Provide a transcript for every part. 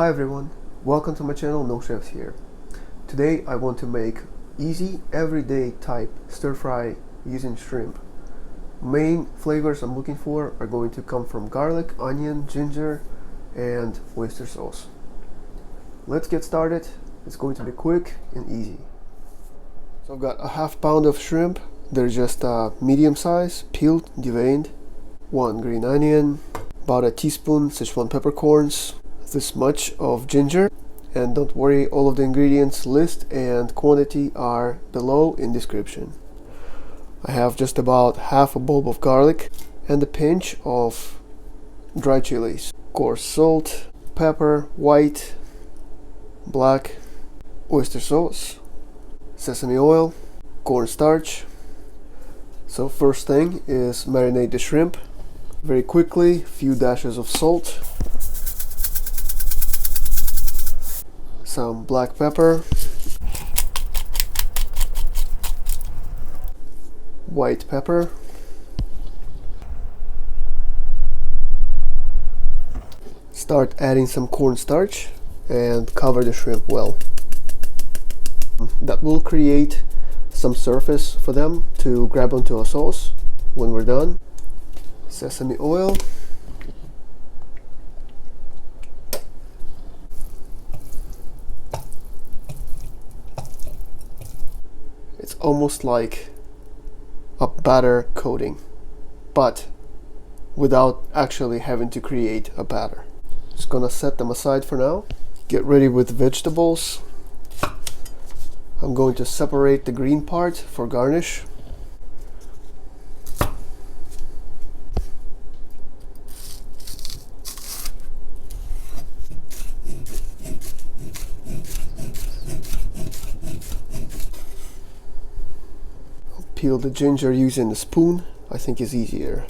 Hi everyone, welcome to my channel, No Chefs here. Today I want to make easy, everyday type stir fry using shrimp. Main flavors I'm looking for are going to come from garlic, onion, ginger, and oyster sauce. Let's get started. It's going to be quick and easy. So I've got a half pound of shrimp. They're just medium size, peeled, deveined. 1 green onion, about a teaspoon Sichuan peppercorns, this much of ginger, and don't worry, all of the ingredients list and quantity are below in description. I have just about half a bulb of garlic and a pinch of dry chilies, coarse salt, pepper, white, black, oyster sauce, sesame oil, cornstarch. So first thing is marinate the shrimp very quickly, few dashes of salt, some black pepper, white pepper, start adding some cornstarch and cover the shrimp well. That will create some surface for them to grab onto a sauce when we're done. Sesame oil, it's almost like a batter coating, but without actually having to create a batter. Just gonna set them aside for now. Get ready with vegetables. I'm going to separate the green part for garnish. Peel the ginger using a spoon, I think is easier.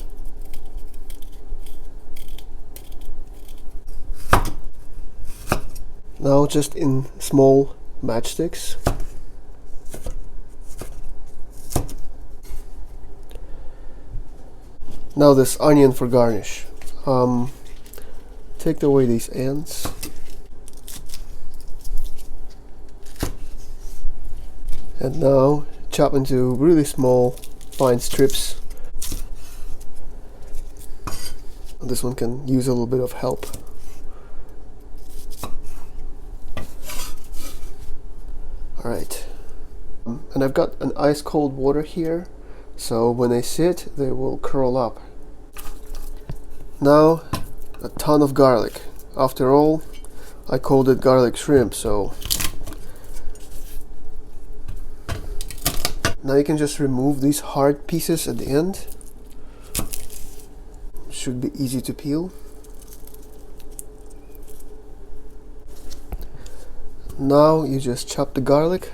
Now just in small matchsticks. Now this onion for garnish. Take away these ends. And now chop into really small, fine strips. This one can use a little bit of help. Alright. And I've got an ice cold water here, so when they sit, they will curl up. Now, a ton of garlic. After all, I called it garlic shrimp, so now you can just remove these hard pieces at the end. Should be easy to peel. Now you just chop the garlic.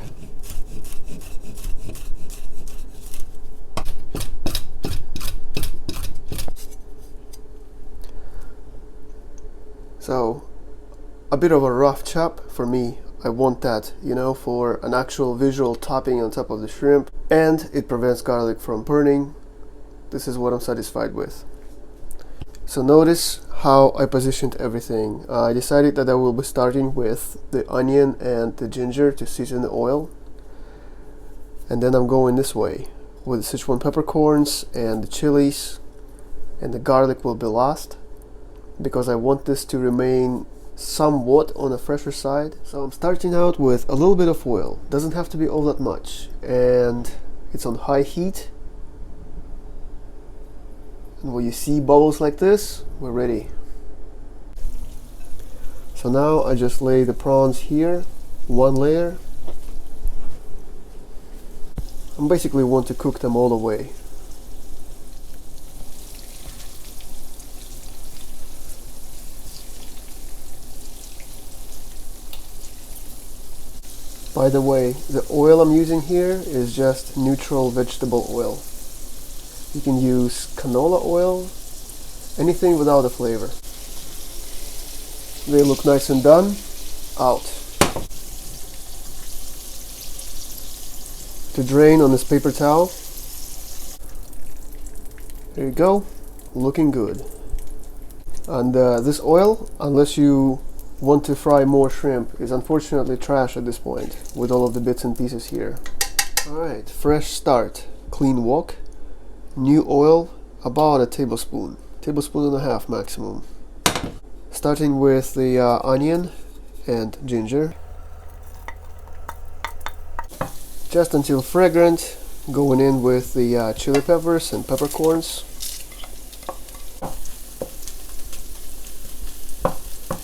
So a bit of a rough chop for me. I want that, for an actual visual topping on top of the shrimp, and it prevents garlic from burning. This is what I'm satisfied with. So notice how I positioned everything. I decided that I will be starting with the onion and the ginger to season the oil, and then I'm going this way with the Sichuan peppercorns and the chilies, and the garlic will be last because I want this to remain somewhat on the fresher side. So I'm starting out with a little bit of oil, doesn't have to be all that much, and it's on high heat. And when you see bubbles like this, we're ready. So now I just lay the prawns here, one layer. I basically want to cook them all the way. By the way, the oil I'm using here is just neutral vegetable oil. You can use canola oil, anything without a flavor. They look nice and done. Out. To drain on this paper towel. There you go, looking good. And this oil, unless you want to fry more shrimp is unfortunately trash at this point with all of the bits and pieces here. Alright, fresh start, clean wok, new oil, about a tablespoon and a half maximum. Starting with the onion and ginger. Just until fragrant, going in with the chili peppers and peppercorns.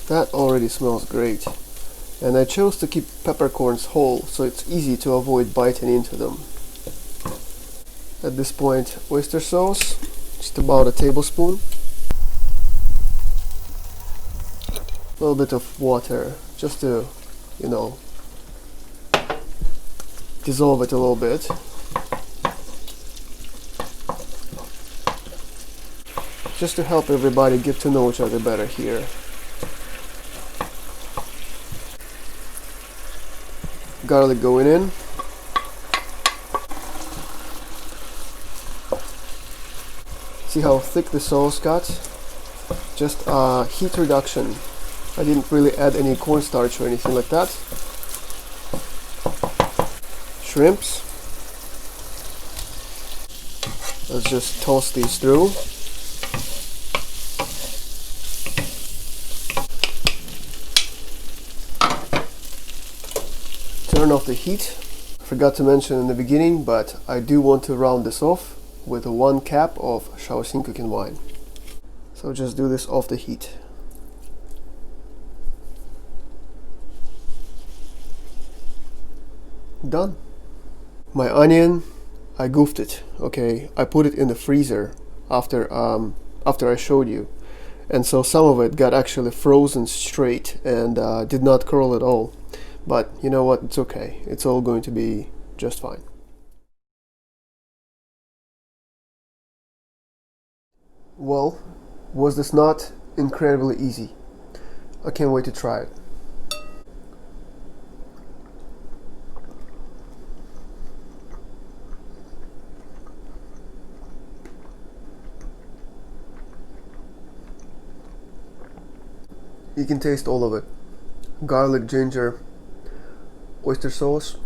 That already smells great. And I chose to keep peppercorns whole so it's easy to avoid biting into them. At this point, oyster sauce, just about a tablespoon. A little bit of water, just to, you know, dissolve it a little bit. Just to help everybody get to know each other better here. Garlic going in. See how thick the sauce got? Just heat reduction. I didn't really add any cornstarch or anything like that. Shrimps. Let's just toss these through. Turn off the heat. I forgot to mention in the beginning, but I do want to round this off with 1 cap of Shao Xing cooking wine. So just do this off the heat. Done. My onion, I goofed it, okay? I put it in the freezer after I showed you. And so some of it got actually frozen straight and did not curl at all. But you know what, it's okay. It's all going to be just fine. Well, was this not incredibly easy? I can't wait to try it. You can taste all of it. Garlic, ginger, oyster sauce.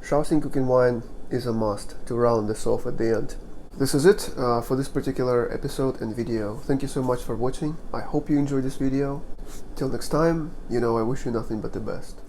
Shao Xing cooking wine is a must to round this off at the end. This is it for this particular episode and video. Thank you so much for watching. I hope you enjoyed this video. Till next time, you know I wish you nothing but the best.